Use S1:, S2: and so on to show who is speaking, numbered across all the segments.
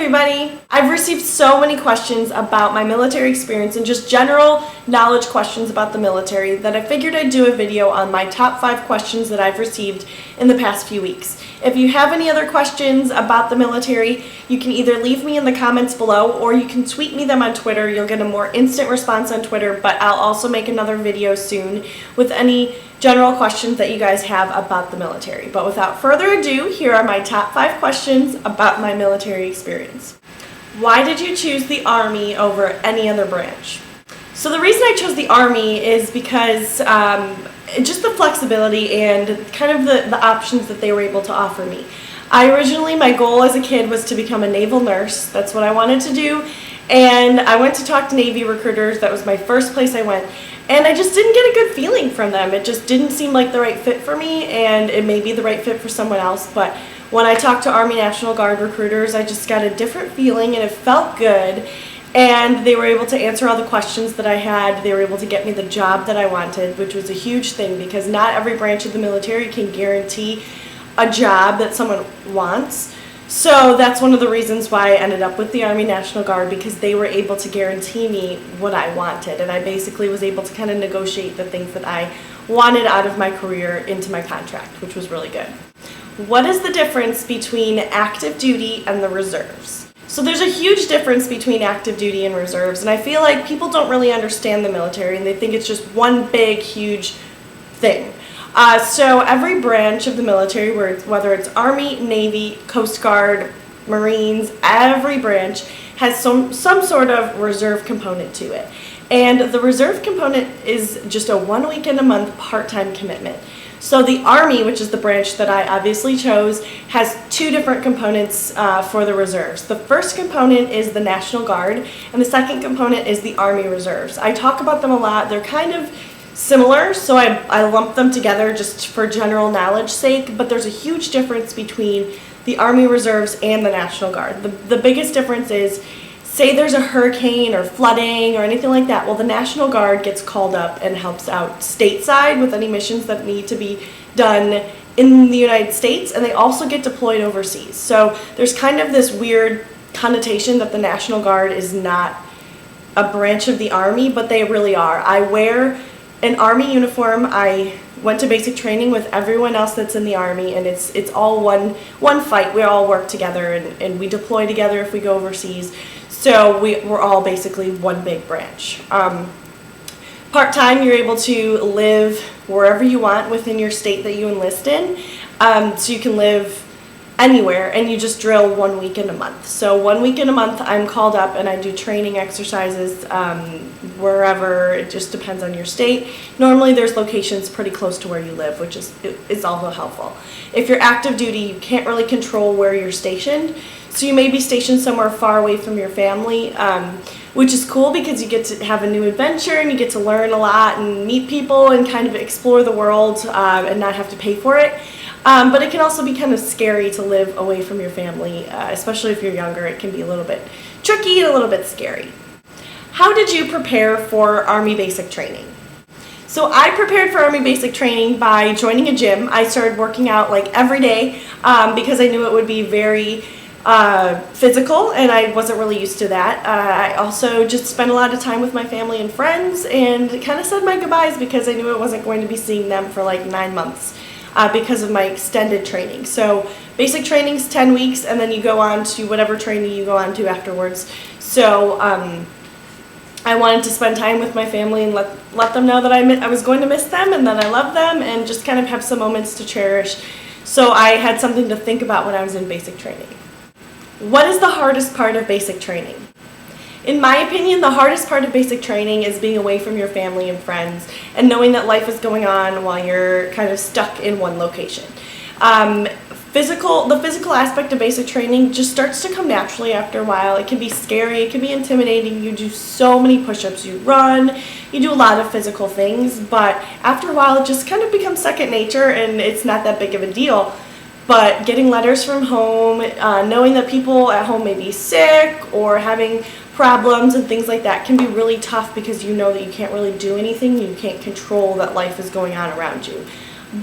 S1: everybody! I've received so many questions about my military experience and just general knowledge questions about the military that I figured I'd do a video on my top 5 questions that I've received in the past few weeks. If you have any other questions about the military, you can either leave me in the comments below or you can tweet me them on Twitter. You'll get a more instant response on Twitter, but I'll also make another video soon with any general questions that you guys have about the military. But without further ado, here are my top 5 questions about my military experience. Why did you choose the Army over any other branch? So the reason I chose the Army is because just the flexibility and kind of the options that they were able to offer me. My goal as a kid was to become a naval nurse. That's what I wanted to do. And I went to talk to Navy recruiters. That was my first place I went. And I just didn't get a good feeling from them. It just didn't seem like the right fit for me, and it may be the right fit for someone else. But when I talked to Army National Guard recruiters, I just got a different feeling and it felt good. And they were able to answer all the questions that I had. They were able to get me the job that I wanted, which was a huge thing because not every branch of the military can guarantee a job that someone wants. So that's one of the reasons why I ended up with the Army National Guard, because they were able to guarantee me what I wanted, and I basically was able to kind of negotiate the things that I wanted out of my career into my contract, which was really good. What is the difference between active duty and the reserves? So there's a huge difference between active duty and reserves, and I feel like people don't really understand the military and they think it's just one big, huge thing. So every branch of the military, whether it's Army, Navy, Coast Guard, Marines, every branch has some sort of reserve component to it. And the reserve component is just a 1 week in a month part-time commitment. So the Army, which is the branch that I obviously chose, has 2 different components for the reserves. The first component is the National Guard, and the second component is the Army Reserves. I talk about them a lot. They're kind of similar, so I lump them together just for general knowledge sake, but there's a huge difference between the Army Reserves and the National Guard. The biggest difference is, say there's a hurricane or flooding or anything like that, well, the National Guard gets called up and helps out stateside with any missions that need to be done in the United States, and they also get deployed overseas. So there's kind of this weird connotation that the National Guard is not a branch of the Army, but they really are. I wear an Army uniform. I went to basic training with everyone else that's in the Army, and it's all one fight. We all work together and we deploy together if we go overseas. So we're all basically one big branch. Part-time, you're able to live wherever you want within your state that you enlist in. So you can live anywhere, and you just drill 1 week in a month. So 1 week in a month I'm called up and I do training exercises wherever. It just depends on your state. Normally there's locations pretty close to where you live, which is also helpful. If you're active duty, you can't really control where you're stationed, so you may be stationed somewhere far away from your family, which is cool because you get to have a new adventure and you get to learn a lot and meet people and kind of explore the world and not have to pay for it. But it can also be kind of scary to live away from your family, especially if you're younger. It can be a little bit tricky and a little bit scary. How did you prepare for Army basic training? So I prepared for Army basic training by joining a gym. I started working out like every day because I knew it would be very physical, and I wasn't really used to that. I also just spent a lot of time with my family and friends and kind of said my goodbyes because I knew I wasn't going to be seeing them for like 9 months. Because of my extended training. So basic training's 10 weeks, and then you go on to whatever training you go on to afterwards. So I wanted to spend time with my family and let them know that I was going to miss them and that I love them, and just kind of have some moments to cherish. So I had something to think about when I was in basic training. What is the hardest part of basic training? In my opinion, the hardest part of basic training is being away from your family and friends and knowing that life is going on while you're kind of stuck in one location. The physical aspect of basic training just starts to come naturally after a while. It can be scary, it can be intimidating. You do so many push-ups, you run, you do a lot of physical things, but after a while it just kind of becomes second nature and it's not that big of a deal. But getting letters from home, knowing that people at home may be sick or having problems and things like that can be really tough because you know that you can't really do anything. You can't control that life is going on around you.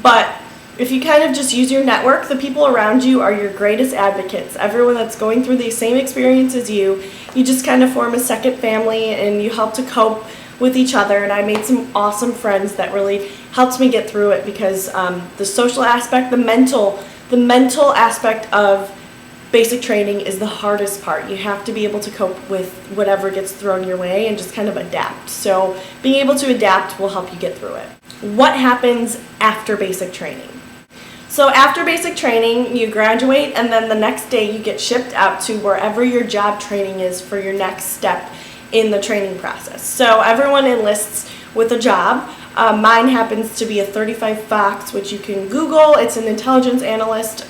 S1: But If you kind of just use your network, the people around you are your greatest advocates. Everyone that's going through the same experience as you just kind of form a second family and you help to cope with each other. And I made some awesome friends that really helped me get through it, because the social aspect, the mental aspect of basic training is the hardest part. You have to be able to cope with whatever gets thrown your way and just kind of adapt. So being able to adapt will help you get through it. What happens after basic training? So after basic training, you graduate, and then the next day you get shipped out to wherever your job training is for your next step in the training process. So everyone enlists with a job. Mine happens to be a 35 Fox, which you can Google. It's an intelligence analyst.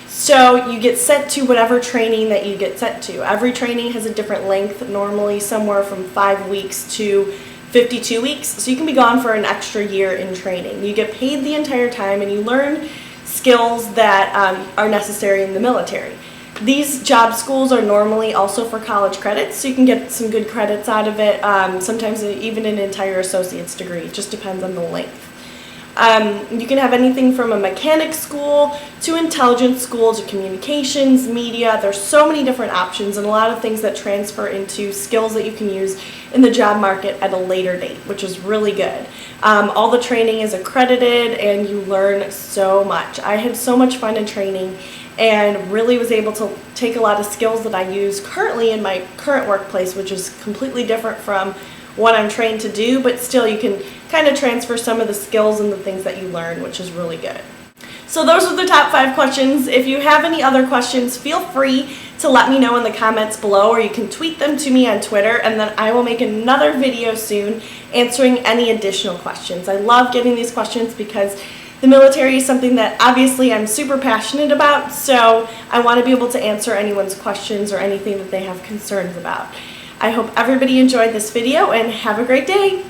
S1: So you get sent to whatever training that you get sent to. Every training has a different length, normally somewhere from 5 weeks to 52 weeks. So you can be gone for an extra year in training. You get paid the entire time, and you learn skills that are necessary in the military. These job schools are normally also for college credits, so you can get some good credits out of it, sometimes even an entire associate's degree. It just depends on the length. You can have anything from a mechanic school to intelligence school to communications, media. There's so many different options and a lot of things that transfer into skills that you can use in the job market at a later date, which is really good. All the training is accredited and you learn so much. I had so much fun in training and really was able to take a lot of skills that I use currently in my current workplace, which is completely different from what I'm trained to do, but still you can kind of transfer some of the skills and the things that you learn, which is really good. So those are the top 5 questions. If you have any other questions, feel free to let me know in the comments below, or you can tweet them to me on Twitter, and then I will make another video soon answering any additional questions. I love getting these questions because the military is something that obviously I'm super passionate about, so I want to be able to answer anyone's questions or anything that they have concerns about. I hope everybody enjoyed this video and have a great day.